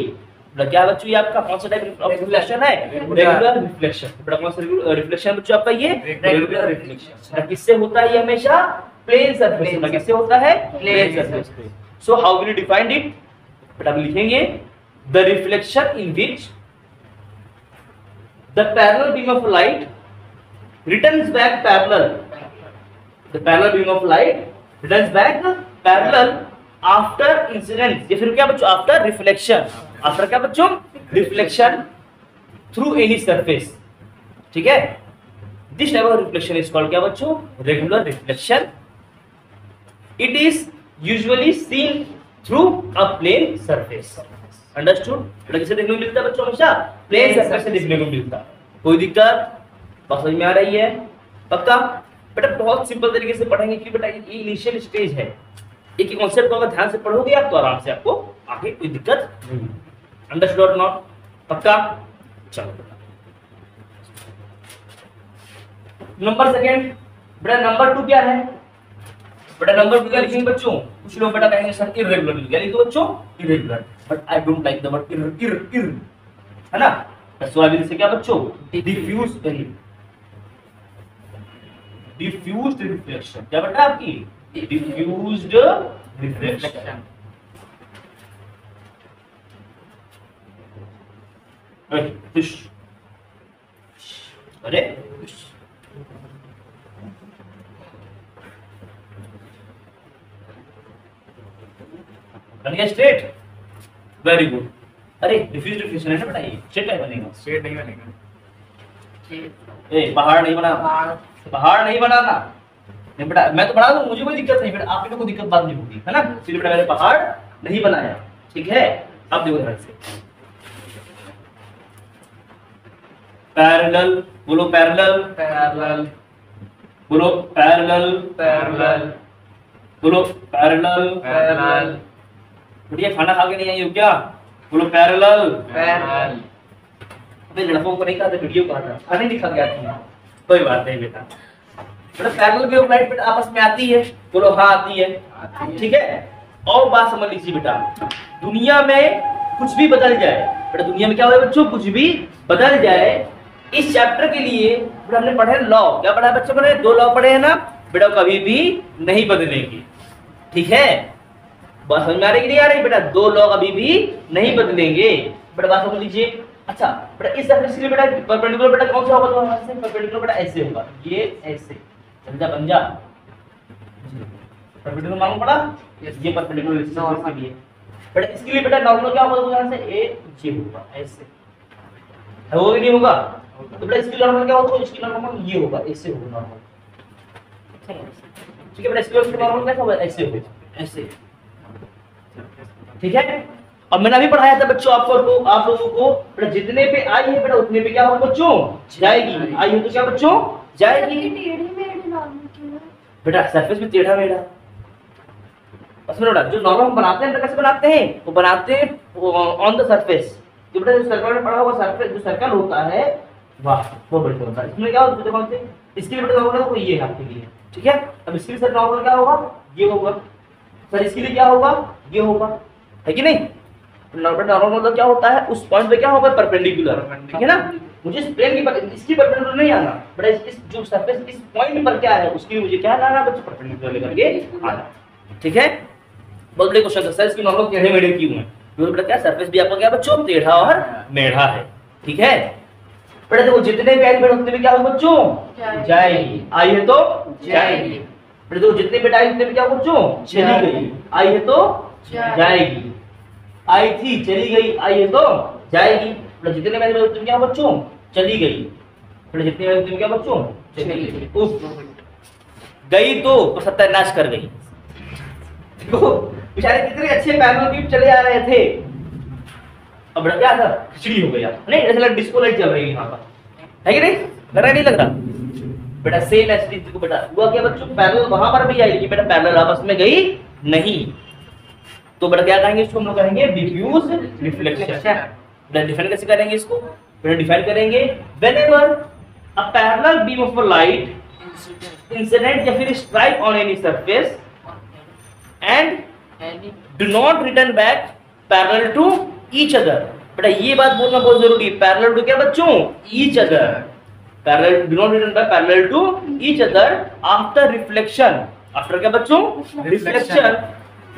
बेटा क्या बच्चों ये आपका कौन सा टाइप ऑफ रिफ्लेक्शन है? Regular reflection. बेटा कौन सा रिफ्लेक्शन बच्चों आपका ये? Regular reflection. किससे होता है ये? हमेशा प्लेन सरफेस पे। किससे होता है? प्लेन सरफेस पे। So how will you define it? बेटा हम लिखेंगे the reflection in which the parallel beam of light returns back parallel, the parallel beam of light returns back parallel after incident, या फिर क्या बच्चों? After reflection. आफ्टर क्या बच्चों? Reflection through any surface. ठीक है, this type of reflection is called क्या बच्चों? Regular reflection. It is usually seen through a plane surface. Understood? बेटा किसे देखने को मिलता है बच्चों? हमेशा प्लेन सरफेस से देखने को मिलता है। कोई दिक्कत? बात समझ में आ रही है? पक्का? बेटा बहुत सिंपल तरीके से पढ़ेंगे कि बेटा ये इनिशियल स्टेज है। एक ही कॉन्सेप्ट को अगर ध्यान से पढ़ोगे आप तो आराम से आपको आगे कोई दिक्कत नहीं। अंडरस्टूड और नॉट? पक्का? चलो नंबर सेकंड, बेटा नंबर 2 क्या है? बेटा नंबर 2 क्या लिखेंगे बच्चों? कुछ लोग बेटा कहेंगे सर इररेगुलर लिख, यानी कि बच्चों irregular, but I don't like the word irr, है ना? सोयाबीन से क्या बच्चों? Diffuse diffused reflection. क्या बेटा आपकी? Diffused reflection. अरे बन गया स्ट्रेट? Very good. अरे डिफ्यूज रिफ्लेक्शन है ना बेटा, ये स्ट्रेट नहीं बनेगा। स्ट्रेट नहीं बनेगा। ए पहाड़ नहीं बनाना, पहाड़ नहीं बनाना। नहीं बेटा मैं तो बना दूं, मुझे कोई दिक्कत नहीं बेटा, आप लोगों को दिक्कत बाद में होगी, है ना? इसलिए बेटा मैंने पहाड़ नहीं बनाया, ठीक है? अब देखो ध्यान से, पैरेलल बोलो, पैरेलल पैरेलल बोलो, पैरेलल पैरेलल बोलो, पैरेलल पैरेलल बढ़िया। खाना खा के नहीं आई हो क्या? बोलो पैरेलल पैरेलल। अबे लड़कों को नहीं कहा था, वीडियो कहा था, खाना नहीं खा के आती है। कोई बात नहीं बेटा, बेटा पैरेलल वेव लाइट बेटा आपस में आती है। बोलो हाँ आती है, ठीक है? और बात समझ लीजिए बेटा, दुनिया में कुछ भी बदल जाए, बेटा दुनिया में क्या हो बच्चों? कुछ भी बदल जाए। इस चैप्टर के लिए बेटा हमने पढ़े लॉ। क्या पढ़ा है बच्चों? पढ़े 2 लॉ पढ़े हैं ना बेटा, कभी भी नहीं बदलेंगे, ठीक है? बात समझ में आ रही कि नहीं आ रही बेटा? 2 लॉ कभी भी नहीं बदलेंगे बेटा, बात समझ लीजिए। अच्छा बेटा इस सरफेस के लिए बेटा परपेंडिकुलर बेटा कौन सा होगा? तो हमारे से परपेंडिकुलर बेटा ऐसे होगा, ये ऐसे समझा बंजा। परपेंडिकुलर मालूम पड़ा? ये परपेंडिकुलर इस सरफेस के लिए बेटा। इसके लिए बेटा नॉर्मल क्या होगा? तो यहां से ए ये होगा, ऐसे होगा कि नहीं होगा? तो बेटा इसकी नॉर्मल क्या होगा? तो इसकी नॉर्मल ये होगा, ऐसे होगा नॉर्मल, ठीक है बेटा? इसकी नॉर्मल कैसा होगा? ऐसे होगा, ऐसे, ठीक है? अब मैंने अभी पढ़ाया था बच्चों आपको, तो आप लोगों को बेटा जितने पे आई है बेटा उतने पे क्या होगा बच्चों? जाएगी। आई हो तो क्या बच्चों? जाएगी। बेटा सरफेस भी टेढ़ा मेढ़ा, बस बेटा जो नॉर्मल हम बनाते हैं कैसे बनाते हैं? वो बनाते हैं ऑन द सरफेस। तो बेटा जो सर्कल में पड़ा हुआ सरफेस जो सर्कल होता है, वाह वो बढ़िया होता है। इसमें क्या होता है देखो हमसे, इसके लिए बेटा नॉर्मल तो ये है आपके लिए, ठीक है? अब इसके लिए सर नॉर्मल क्या होगा? ये होगा सर। इसके लिए क्या होगा? ये होगा, है कि नहीं? नॉर्मल मतलब क्या होता है? उस पॉइंट पे क्या होगा? परपेंडिकुलर, ठीक है ना? मुझे इस प्लेन की इसकी परपेंडिकुलर नहीं आना बेटा, इस जो सरफेस इस पॉइंट पर क्या है उसकी मुझे क्या लाना बच्चों? परपेंडिकुलर लेकर के आना, ठीक है? बहुत बड़े क्वेश्चन है सर, इसकी नॉर्मल टेढ़े मेढ़े क्यों है? क्योंकि बेटा क्या सरफेस भी आपका क्या बच्चों? टेढ़ा और मेढ़ा है, ठीक है? बेटा देखो जितने भी आई बेटा उतने में क्या होगा बच्चों? जाएगी। आई है तो जाएगी। बेटा देखो जितने बेटा आई उतने में क्या बच्चों? चली गई। आई है तो जाएगी। आई थी चली गई, आई है तो जाएगी। बेटा जितने में उतने क्या बच्चों? चली गई। बेटा जितने में उतने क्या बच्चों? चली गई। उफ गई तो सत्यानाश कर गई। देखो बेचारे कितने अच्छे पैनल भी चले आ रहे थे, अब बेटा क्या था? खिचड़ी हो गया। नहीं ऐसा लग डिस्को लाइट चल रही है यहाँ पर, है कि नहीं? लग रहा नहीं लग रहा? बेटा सेम ऐसे को बेटा हुआ क्या बच्चों? पैरेलल वहां पर भी आएगी बेटा, पैरेलल आपस में गई नहीं। तो बेटा क्या कहेंगे इसको? हम लोग कहेंगे डिफ्यूज रिफ्लेक्शन। बेटा डिफाइन कैसे करेंगे इसको? बेटा डिफाइन करेंगे whenever a parallel beam of light incident या फिर strike on any surface and any do not return back parallel to each other. बेटा ये बात बोलना बहुत जरूरी है, पैरेलल टू क्या बच्चों? Each other. Parallel, do not return back parallel to each other after reflection. After क्या बच्चों? Reflection.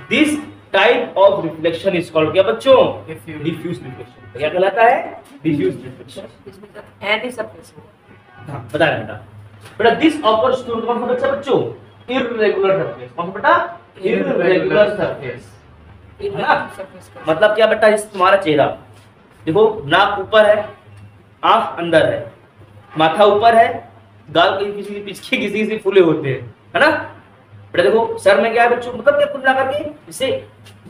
This type of reflection is called क्या बच्चों? Diffuse reflection. क्या कहलाता है? Diffuse reflection. any surface हाँ बता रहे बेटा। बेटा दिस ऑकर्स टू कौन सा बच्चा बच्चों? Irregular surface. कौन सा बेटा? Irregular surface. surface मतलब क्या बेटा? इस तुम्हारा चेहरा देखो, नाक ऊपर है, आंख अंदर है, माथा ऊपर है, गाल कहीं किसी के पीछे किसी से फूले होते हैं, है ना बेटा? देखो सर में क्या है बच्चों? मतलब क्या कुल मिला करके इससे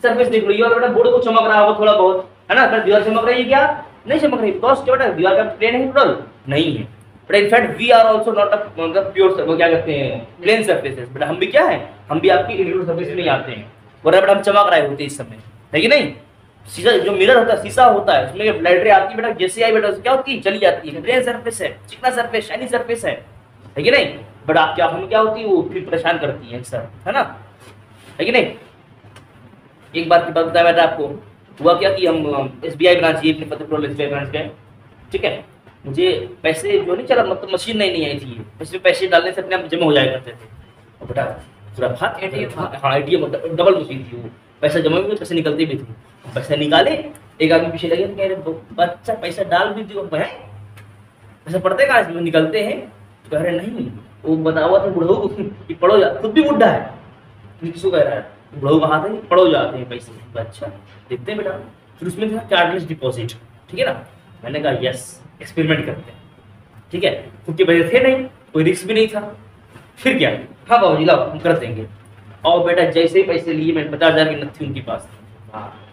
सरफेस देख लो। ये बेटा बोर्ड को चमक रहा होगा थोड़ा बहुत, है ना? पर दीवार चमक रही है क्या? नहीं चमक रही। बिकॉज क्या बेटा दीवार का प्लेन है टोटल नहीं है बेटा। In fact we are also not a मतलब प्योर, वो क्या कहते हैं, प्लेन सरफेसेस। बेटा हम भी क्या है? हम भी आपकी इरेगुलर सरफेस में आते हैं। वरना बेटा हम चमक रहे होते इस समय, है कि नहीं? शीशा जो मिरर होता है, शीशा होता है, उसमें लाइट रे आती है बेटा, जैसे आई बेटा क्या होती है? चली जाती है। प्लेन सरफेस है, चिकना सरफेस, शाइनी सरफेस है कि नहीं? बट आपकी आंखों में क्या होती है? वो फिर परेशान करती है सर, है ना? है कि नहीं? एक बार की बात बताया बेटा आपको, हुआ क्या कि हम एसबीआई ब्रांच, ये अपने फतेहपुर एसबीआई ब्रांच गए, ठीक है? मुझे पैसे जो नहीं चला, मतलब मशीन नहीं आई थी, इसमें पैसे डालने से अपने आप जमा हो जाया करते थे। और बेटा पूरा भाग ATM हाँ एटीएम डबल मशीन थी वो, पैसा जमा भी पैसे निकलते भी थे। पैसा निकाले, एक आदमी पीछे लगे, कह रहे बच्चा पैसा डाल भी दियो, पैसा पड़ते कहाँ से निकलते हैं? तो कह रहे नहीं, वो बता हुआ था बुढ़ऊ को कि पढ़ो जा, खुद भी बुढ़ा है, किसको कह रहा है? बुढ़ऊ कहा था पढ़ो जाते हैं पैसे। अच्छा देखते हैं बेटा। फिर उसमें था चार्जलेस डिपॉजिट, ठीक है ना? मैंने कहा यस, एक्सपेरिमेंट करते हैं, ठीक है? क्योंकि पैसे थे नहीं, कोई रिस्क भी नहीं था। फिर क्या? हाँ बाबू जी लाओ हम कर देंगे। और बेटा जैसे ही पैसे लिए, मैंने 50,000 की नथी उनके पास थी।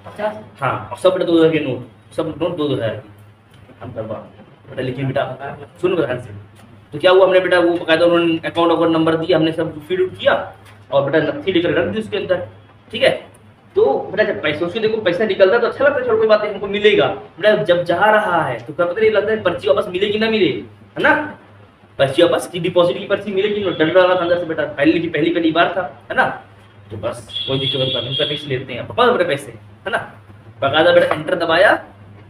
50 हाँ, और सब बेटा 2,000 के नोट, सब नोट 2,000 की हम करवा बेटा। लेकिन बेटा सुनो ध्यान से, तो क्या हुआ? हमने बेटा वो बकायदा उन्होंने अकाउंट नंबर दिया, हमने सब फीड किया और बेटा नथी लेकर रख दी उसके अंदर, ठीक है? तो बेटा जब पैसे उसके देखो पैसा निकलता है तो अच्छा लगता है, चलो कोई बात नहीं हमको मिलेगा। बेटा जब जा रहा है तो क्या पता नहीं लगता है पर्ची वापस मिलेगी ना मिले, है ना? पर्ची वापस की डिपॉजिट की पर्ची मिलेगी, डर रहा था अंदर से बेटा, पहली बार था, है ना? तो बस कोई दिक्कत नहीं, हम पैसे लेते हैं पापा बड़े पैसे, है ना? बकायदा बेटा एंटर दबाया,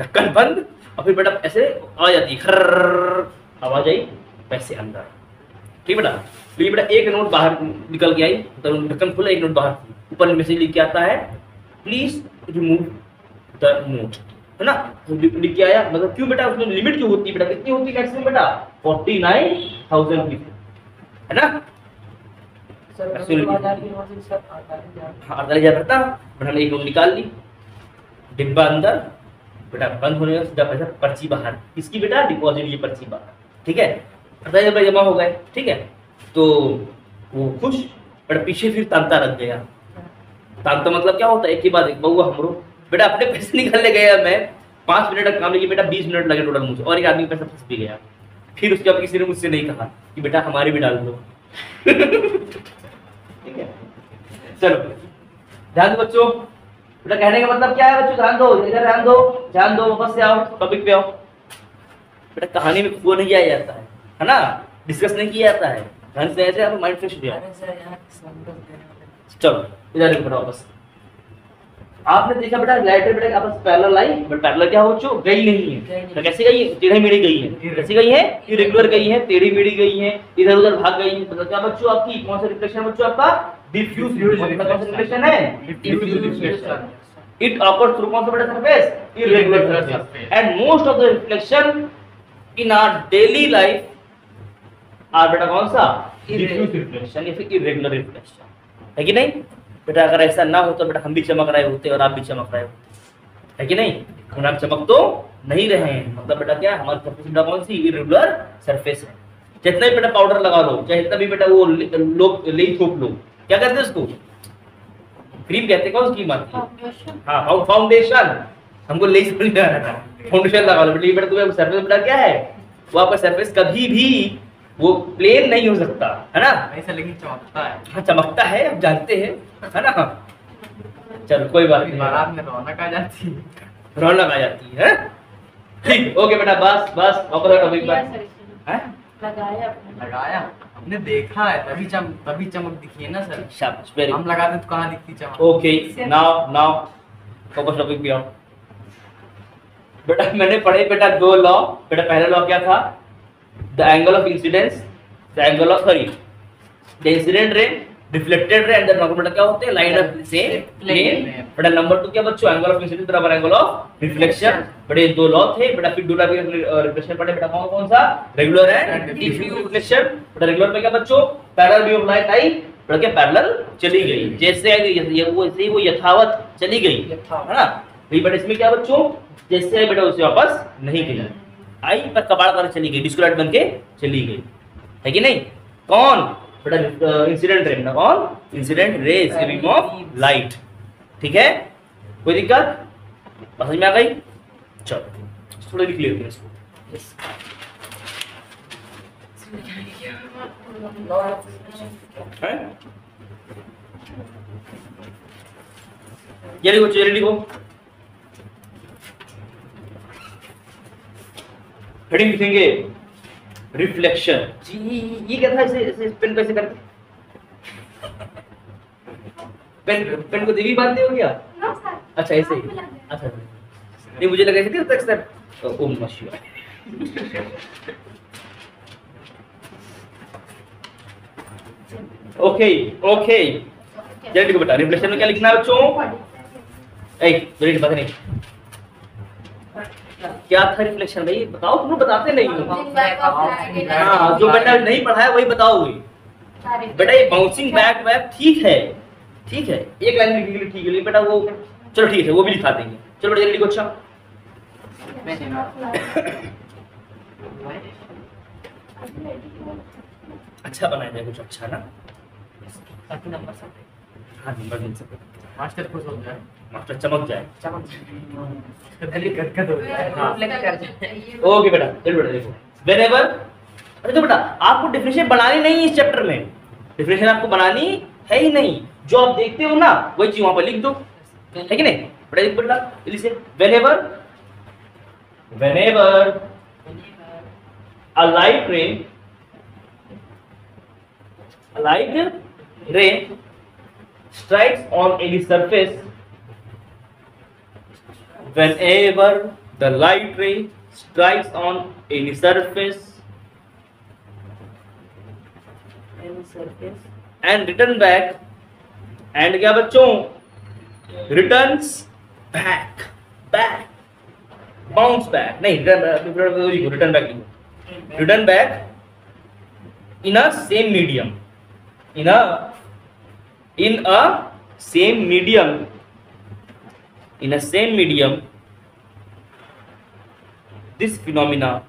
ढक्कन बंद, और फिर बेटा ऐसे आवाज आती है, आवाज आई, पैसे अंदर, ठीक बेटा? तो ये बेटा एक नोट बाहर निकल के आई, तो ढक्कन खुला, एक नोट बाहर थी। ऊपर मैसेज लिख के आता है प्लीज रिमूव द नोट, है ना? तो लिख के आया। मतलब क्यों बेटा? उसमें लिमिट जो होती है बेटा, कितनी होती है मैक्सिमम बेटा? 49,000 की, है ना? Sir Absolutely. 20,000 की नोट सर 48,000 हाँ 48,000 था। बेटा हमने एक नोट निकाल ली, डिब्बा अंदर, बेटा बंद होने का सीधा पैसा पर्ची बाहर। इसकी बेटा डिपॉजिट, ये पर्ची बाहर, ठीक है? 48,000 जमा हो गए, ठीक है? तो वो खुश, बट पीछे फिर तांता रख गया। तांता मतलब क्या होता है? एक ही बात, एक बउआ हमरो बेटा अपने पैसे निकालने गया, मैं 5 मिनट का काम लेके बेटा 20 मिनट लगे टोटल मुझे, और एक आदमी का पैसा फंस भी गया। फिर उसके बाद किसी ने मुझसे नहीं कहा कि बेटा हमारे भी डाल दो। ठीक है, चलो ध्यान दो बच्चों। बेटा कहने का मतलब क्या है बच्चों? ध्यान दो, इधर ध्यान दो, ध्यान दो, वापस से आओ, टॉपिक पे आओ। बेटा कहानी में खो नहीं किया जाता है ना? डिस्कस नहीं किया जाता है, ध्यान से ऐसे आप माइंड फ्रेश हो जाए। अरे सर यहाँ संबंध देने वाले चलो इधर देखो बेटा वापस। आपने देखा बेटा लाइटर बेटा आपस पैरेलल आई, बट पैरेलल क्या हो चुकी? गई नहीं है। तो कैसे गई है? टेढ़ी मेढ़ी गई है। कैसे गई है? इरेगुलर गई है, टेढ़ी मेढ़ी गई है, इधर उधर भाग गई है। मतलब क्या बच्चों? आपकी कौन सा रिफ्लेक्शन बच्चों? आपका डिफ्यूज रिफ्लेक्शन है। Diffuse reflection it occurs through कौन सा बेटा surface? Irregular surface. And most of the reflection in our daily life are बेटा कौन सा? डिफ्यूज रिफ्लेक्शन या फिर इरेगुलर रिफ्लेक्शन, है कि नहीं बेटा? अगर ऐसा ना हो तो बेटा हम भी चमक रहे होते और आप भी चमक रहे होते, है कि नहीं? हम आप चमक तो नहीं रहे हैं। मतलब बेटा क्या हमारी सरफेस बेटा कौन सी? इरेगुलर सरफेस है। जितना भी बेटा पाउडर लगा लो, चाहे जितना भी बेटा वो लोग ले थोप लो, क्या कहते हैं उसको? क्रीम कहते हैं। कौन सी क्रीम आती है? हाँ फाउंडेशन। हमको ले समझ में आ रहा था, फाउंडेशन लगा लो बेटा। तुम्हें सरफेस बेटा क्या है? वो आपका सरफेस कभी भी वो प्लेन नहीं हो सकता, है ना? ऐसा लेकिन चमकता है। हाँ चमकता है, आप जानते हैं, है ना? चलो कोई बात नहीं, बारात में रौनक आ जाती है, रौनक आ जाती है। ठीक, ओके बेटा, बस बस वापस टॉपिक पर। Yes, sir. हैं? लगाया आपने। लगाया, हमने देखा है, तभी चमक दिखी है ना सर। शाबाश, वेरी हम लगाते तो कहाँ दिखती चमक। ओके, नाउ फोकस टॉपिक पे आओ बेटा। मैंने पढ़े बेटा दो लॉ। बेटा पहला लॉ क्या था? The angle of incidence, the angle of sorry the incident ray, reflected ray and the normal क्या होते हैं? Line of same plane. बेटा नंबर 2 क्या बच्चों? एंगल ऑफ इंसिडेंस बराबर एंगल ऑफ रिफ्लेक्शन। बड़े दो लॉ थे बेटा। फिर दो टाइप के रिफ्लेक्शन पढ़े बेटा, कौन कौन सा? Regular and diffuse reflection. बेटा रेगुलर में क्या बच्चों? पैरेलल व्यू ऑफ लाइट आई, बेटा क्या पैरेलल चली गई, जैसे आई ये वो ऐसे ही वो यथावत चली गई, है ना? वही बेटा इसमें क्या बच्चों? जैसे आई बेटा उसे वापस नहीं गई, आई पर कबाड़ कर चली गई, डिस्को लाइट बन के चली गई, है कि नहीं? कौन बेटा? Incident ray. कौन? इंसिडेंट रेज के बीम ऑफ लाइट। ठीक है, कोई दिक्कत? समझ में आ गई? चलो थोड़ा भी क्लियर करें इसको। हैं? ये लिखो, ये लिखो, हेडिंग लिखेंगे रिफ्लेक्शन। जी ये क्या था? इसे पेन कैसे करते? पेन को देवी बांधते हो क्या? अच्छा ऐसे ही। अच्छा नहीं, मुझे लगा कि तक सर ओम नमः शिवाय। ओके ओके, जल्दी लिखो बेटा। रिफ्लेक्शन में क्या लिखना है बच्चों? जल्दी पता नहीं क्या था रिफ्लेक्शन भाई, बताओ। तुम लोग बताते नहीं हो। हाँ, जो बेटा नहीं पढ़ा है वही बताओगे बेटा। ये बाउंसिंग बैक वेब ठीक है, ठीक है, एक लाइन लिखने के लिए ठीक है बेटा वो, चलो ठीक है वो भी लिखा देंगे। चलो बेटा जल्दी लिखो। अच्छा अच्छा बनाया जाए कुछ अच्छा ना, ताकि नंबर सब हाँ नंबर मिल सके, मास्टर खुश हो जाए, मास्टर चमक जाए, गदगद हो जाए। ओके बेटा चलो बेटा देखो। व्हेनेवर, अरे तो बेटा आपको डेफिनेशन बनानी नहीं है इस चैप्टर में, डेफिनेशन आपको बनानी है ही नहीं, जो आप देखते हो ना वही चीज वहां पर लिख दो, है कि नहीं? बेटा एक बेटा जल्दी से। Whenever a light ray strikes on any surface, whenever the light ray strikes on any surface and return back, and क्या बच्चों? returns back, bounce back, नहीं return back लिखो, return back in a same medium, in a same medium, this phenomena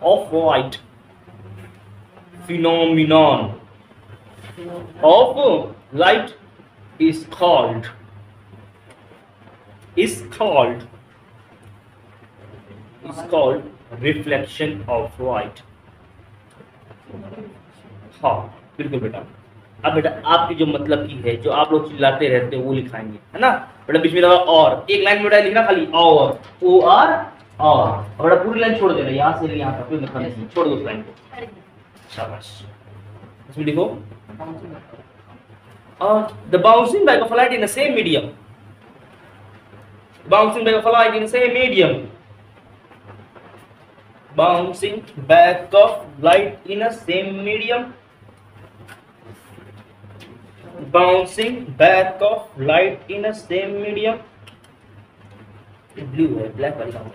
of light, phenomenon of light is called reflection of light। हाँ बिल्कुल बेटा। अब बेटा आपकी जो मतलब की है, जो आप लोग चिल्लाते रहते हो वो लिखाएंगे, है ना बेटा? बीच में लगा और, एक लाइन बेटा लिखना खाली और, ओ आर और बेटा पूरी लाइन छोड़ देना, यहाँ से यहाँ तक कोई मतलब नहीं, छोड़ दो उस लाइन को, शाबाश। इसमें लिखो the bouncing back of light in the same medium, bouncing back of light in the same medium, bouncing back of light in a same medium, bouncing back of light in a same medium, blue है black वाली कहाँ?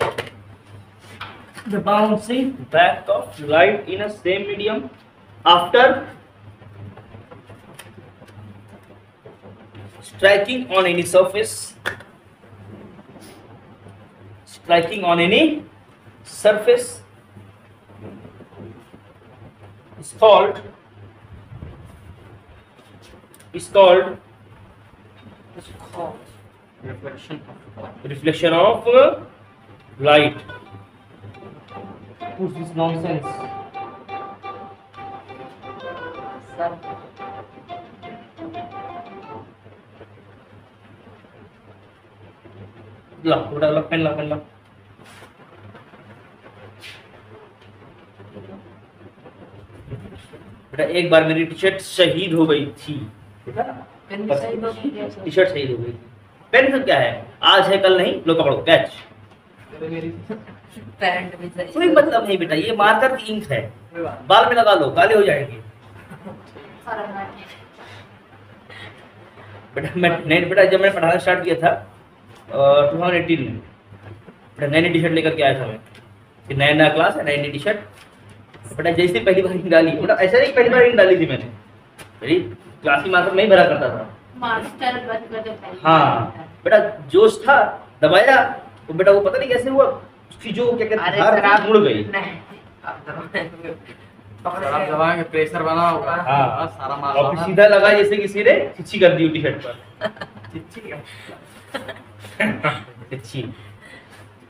The bouncing back of light in a same medium after striking on any surface, is called reflection of light. Who's this nonsense? ला बेटा ला pen ला बेटा एक बार मेरी T shirt शहीद हो गई थी, देखा ना, पेन भी सही हो गया टी शर्ट शहीद हो गई थी। पेन से क्या है, आज है कल नहीं, लो पकड़ो कैच। पैंट भी सही कोई मतलब नहीं बेटा, ये मार्कर की इंक है, बाल में लगा लो काले हो जाएंगे। बेटा मैं नहीं, बेटा जब मैंने पढ़ाना स्टार्ट किया था 2018 में, बेटा नई नई टी शर्ट लेकर के आया था मैं, कि नया नया क्लास है, नई नई टी शर्ट। बेटा जैसे पहली बार इंक डाली, बेटा ऐसा नहीं पहली बार इंक डाली थी मैंने, मेरी क्लास की मार्कर में ही भरा करता था। मास्टर बन कर देता है। हाँ बेटा जोश था, दबाया तो बेटा वो पता नहीं कैसे हुआ, उसकी जो क्या कहते अरे हैं सर आप धार मुड़ गई। नहीं, आप दबाएंगे। सर आप दबाएंगे, प्रेशर बना होगा। हाँ। बस सारा माल और फिर बाहर। सीधा लगा जैसे किसी ने चिच्ची कर दी टी शर्ट पर। चिच्ची।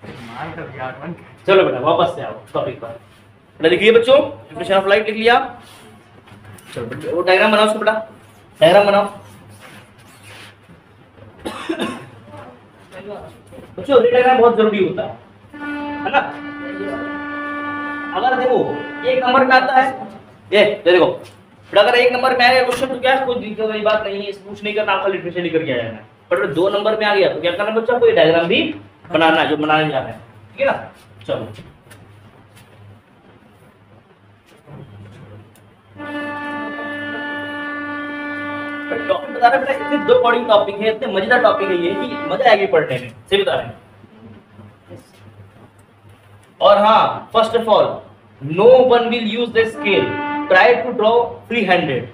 मार कर दिया आगमन। चलो बेटा वापस से आओ टॉपिक पर। बेटा लिखिए बच्चों, इंप्रेशन ऑफ लाइट लिख लिया। चलो बेटा वो डायग्राम बनाओ, उसको बेटा डायग्राम बनाओ। बच्चों डायग्राम बहुत जरूरी होता है ना। अगर देखो एक नंबर में आता है, ये देखो बेटा अगर एक नंबर में आएगा क्वेश्चन तो क्या है, कोई दिक्कत वाली बात नहीं है, इस पूछ नहीं करना, आपका लिटरेचर लेकर के आ जाना है। पर अगर 2 नंबर में आ गया तो क्या करना बच्चा, कोई डायग्राम भी बनाना है जो बनाने जाना है, ठीक है ना। चलो टॉपिक बता रहा बेटा, इतने 2 बड़ी टॉपिक है, इतने मजेदार टॉपिक है ये कि मजा आएगी पढ़ने में, सही बता रहे हैं। और हाँ first of all no one will use the scale, try to draw free handed.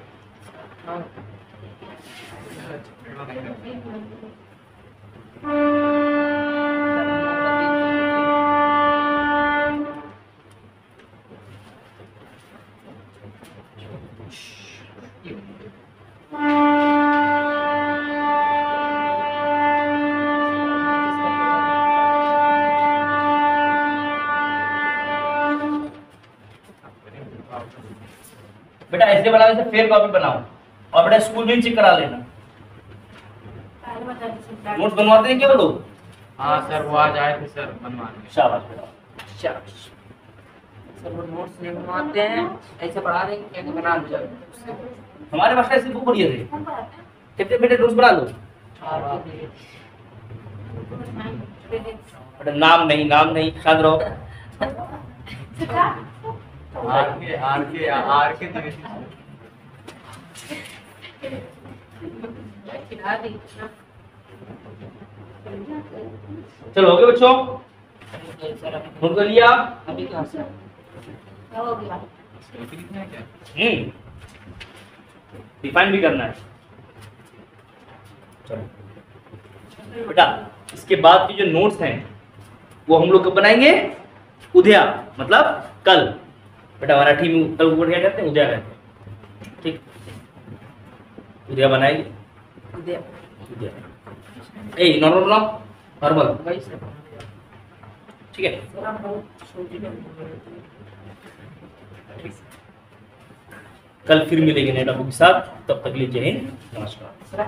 बेटा ऐसे बनाओ जैसे फेयर कॉपी बनाओ, और बेटा स्कूल में चेक करा लेना। नोट्स बनवाते हैं क्या वो लोग? हाँ सर वो आज आए थे सर बनवाने। शाबाश बेटा। शाबाश। सर वो नोट्स नहीं बनवाते हैं, ऐसे पढ़ा देंगे कैसे बना दो। हमारे पास ऐसे बुक पढ़ी थे, कितने बेटे नोट्स बना लो। बेटा नाम नहीं, शांत रहो। आर के चलो हो गए बच्चों, नोट कर लिया। अभी कहाँ से हो गया। डिफाइन भी करना है। चलो बेटा इसके बाद की जो नोट्स हैं वो हम लोग कब बनाएंगे, उद्या मतलब कल। बेटा मराठी में कल को क्या कहते हैं, उद्या कहते हैं, ठीक। उद्या बनाएंगे, उदय उद्या। ए नॉर्मल बनाओ, नॉर्मल, वही सर। ठीक है। सर आप बहुत सोचिए। कल फिर मिलेंगे नए टॉपिक के साथ, तब तक के लिए जय हिंद, नमस्कार। सर